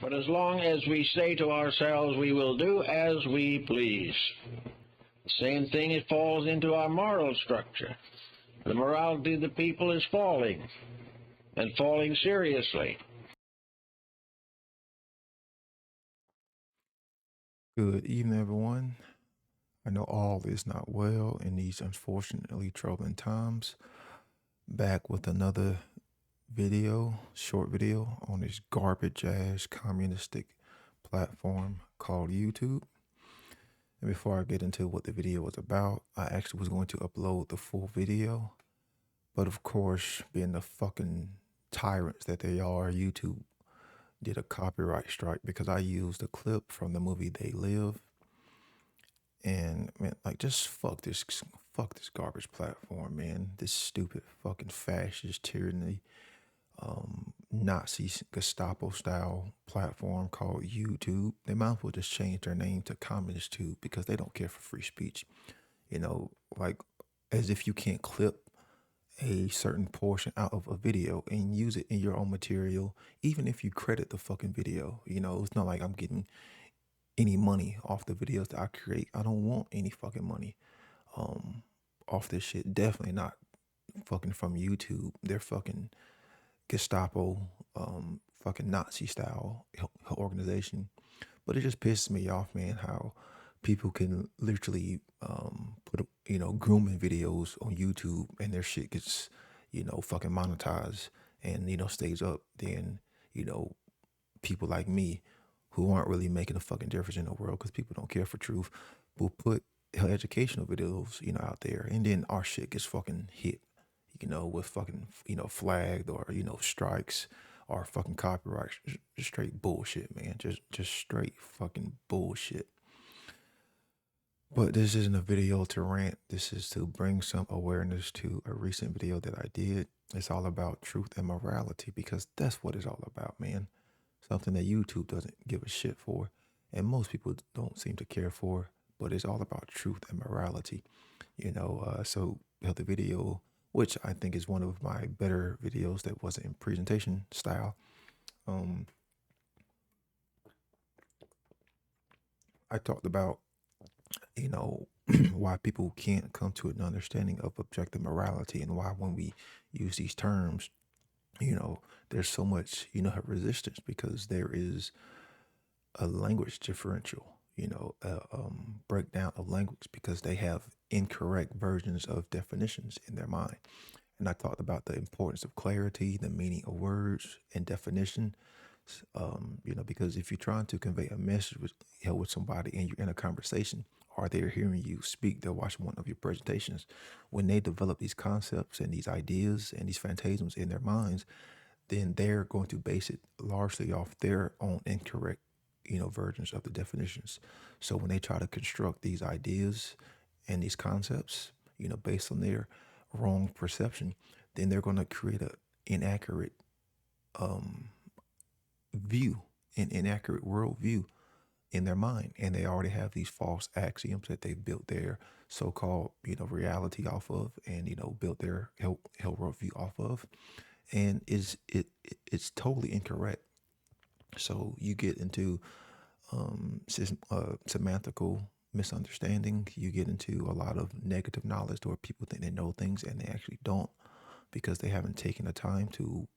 But as long as we say to ourselves we will do as we please, the same thing it falls into our moral structure. The morality of the people is falling, and falling seriously. Good evening, everyone. I know all is not well in these unfortunately troubling times. Back with another video, short video on this garbage ass communistic platform called YouTube. And before I get into what the video was about, I actually was going to upload the full video. But of course, being the fucking tyrants that they are, YouTube did a copyright strike because I used a clip from the movie They Live. And man, like, just fuck this garbage platform, man. This stupid fucking fascist tyranny, Nazi Gestapo style platform called YouTube. They might as well just change their name to Communist Tube because they don't care for free speech. You know, like, as if you can't clip a certain portion out of a video and use it in your own material, even if you credit the fucking video. You know, it's not like I'm getting any money off the videos that I create. I don't want any fucking money off this shit. Definitely not fucking from YouTube. They're fucking Gestapo, fucking Nazi style organization. But it just pisses me off, man, how people can literally put, grooming videos on YouTube and their shit gets, fucking monetized and, stays up. Then, people like me who aren't really making a fucking difference in the world because people don't care for truth will put educational videos, out there. And then our shit gets fucking hit, with fucking, flagged or, strikes or fucking copyright. Straight bullshit, man. Just straight fucking bullshit. But this isn't a video to rant. This is to bring some awareness to a recent video that I did. It's all about truth and morality because that's what it's all about, man. Something that YouTube doesn't give a shit for. And most people don't seem to care for, but it's all about truth and morality. So the video, which I think is one of my better videos that wasn't in presentation style. I talked about why people can't come to an understanding of objective morality and why when we use these terms, there's so much, resistance because there is a language differential, breakdown of language because they have incorrect versions of definitions in their mind. And I talked about the importance of clarity, the meaning of words and definition. Because if you're trying to convey a message with somebody and you're in a conversation or they're hearing you speak, they're watching one of your presentations, when they develop these concepts and these ideas and these phantasms in their minds, then they're going to base it largely off their own incorrect, versions of the definitions. So when they try to construct these ideas and these concepts, based on their wrong perception, then they're going to create an inaccurate view, an inaccurate worldview in their mind. And they already have these false axioms that they've built their so-called, reality off of and, built their hell worldview off of. And it's totally incorrect. So you get into semantical misunderstanding. You get into a lot of negative knowledge where people think they know things and they actually don't because they haven't taken the time to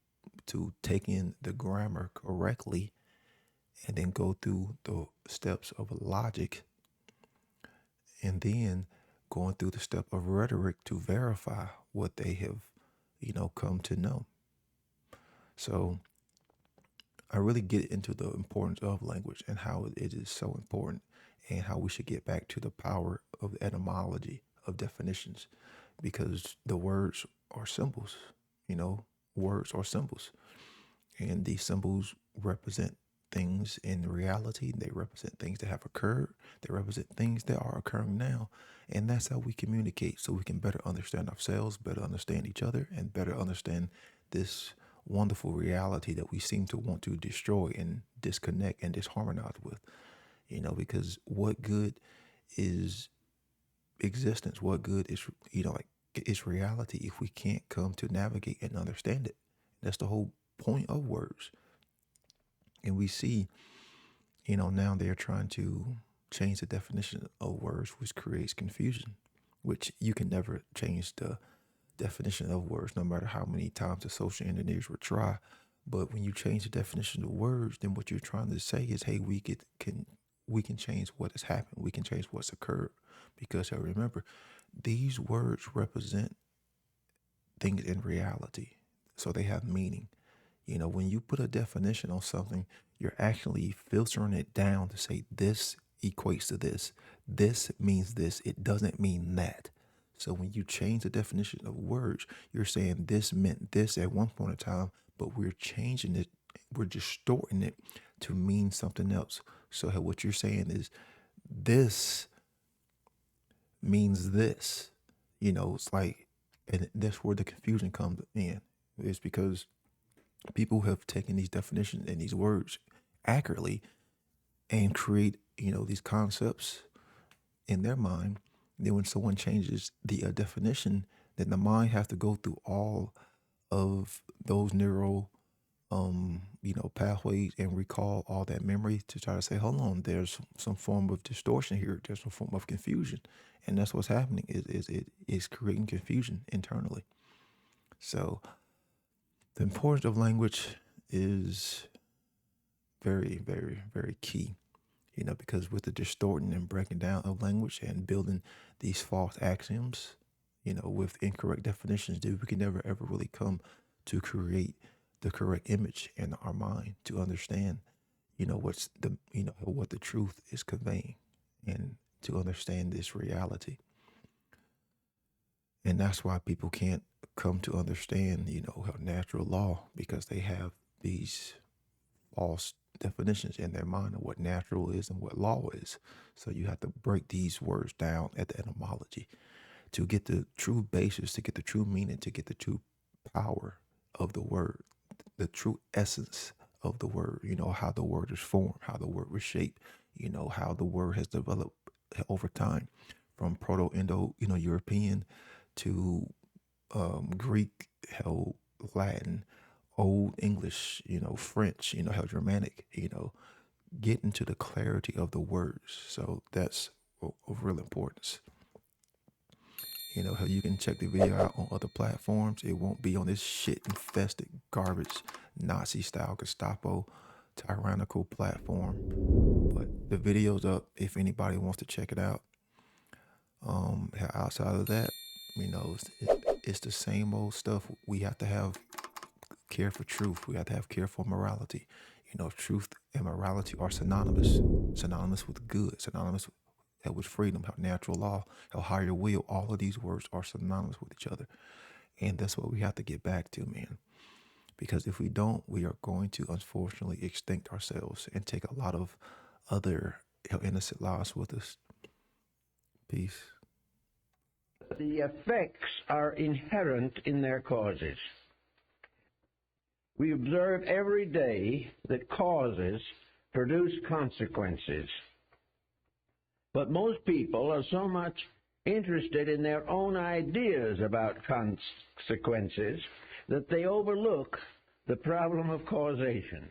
take in the grammar correctly and then go through the steps of logic and then going through the step of rhetoric to verify what they have, come to know. So I really get into the importance of language and how it is so important and how we should get back to the power of the etymology of definitions because the words are symbols, words are symbols. And these symbols represent things in reality. They represent things that have occurred. They represent things that are occurring now. And that's how we communicate so we can better understand ourselves, better understand each other, and better understand this wonderful reality that we seem to want to destroy and disconnect and disharmonize with, because what good is existence? What good is, it's reality if we can't come to navigate and understand it? That's the whole point of words. And we see, now they're trying to change the definition of words, which creates confusion, which you can never change the definition of words, no matter how many times the social engineers would try. But when you change the definition of words, then what you're trying to say is, hey, we can change what has happened. We can change what's occurred. Because remember, these words represent things in reality. So they have meaning. When you put a definition on something, you're actually filtering it down to say this equates to this. This means this. It doesn't mean that. So when you change the definition of words, you're saying this meant this at one point in time, but we're changing it. We're distorting it to mean something else. So what you're saying is this means this. It's like, and that's where the confusion comes in. It's because people have taken these definitions and these words accurately and create, these concepts in their mind. Then when someone changes the definition, then the mind has to go through all of those neural, pathways and recall all that memory to try to say, hold on, there's some form of distortion here. There's some form of confusion. And that's what's happening it is creating confusion internally. So the importance of language is very, very, very key, because with the distorting and breaking down of language and building these false axioms, with incorrect definitions, we can never, ever really come to create the correct image in our mind to understand, what's what the truth is conveying and to understand this reality. And that's why people can't come to understand, natural law, because they have these false definitions in their mind of what natural is and what law is. So you have to break these words down at the etymology to get the true basis, to get the true meaning, to get the true power of the word, the true essence of the word, how the word is formed, how the word was shaped, how the word has developed over time from Proto-Indo-European to Greek, Latin, Old English, French, Germanic, get into the clarity of the words. So that's of real importance. How you can check the video out on other platforms. It won't be on this shit infested garbage Nazi style Gestapo tyrannical platform. But the video's up if anybody wants to check it out. Outside of that, it's the same old stuff. We have to have care for truth. We have to have care for morality. Truth and morality are synonymous with good, synonymous with freedom, how natural law, how higher will, all of these words are synonymous with each other. And that's what we have to get back to, man. Because if we don't, we are going to unfortunately extinct ourselves and take a lot of other innocent lives with us. Peace. The effects are inherent in their causes. We observe every day that causes produce consequences. But most people are so much interested in their own ideas about consequences that they overlook the problem of causation.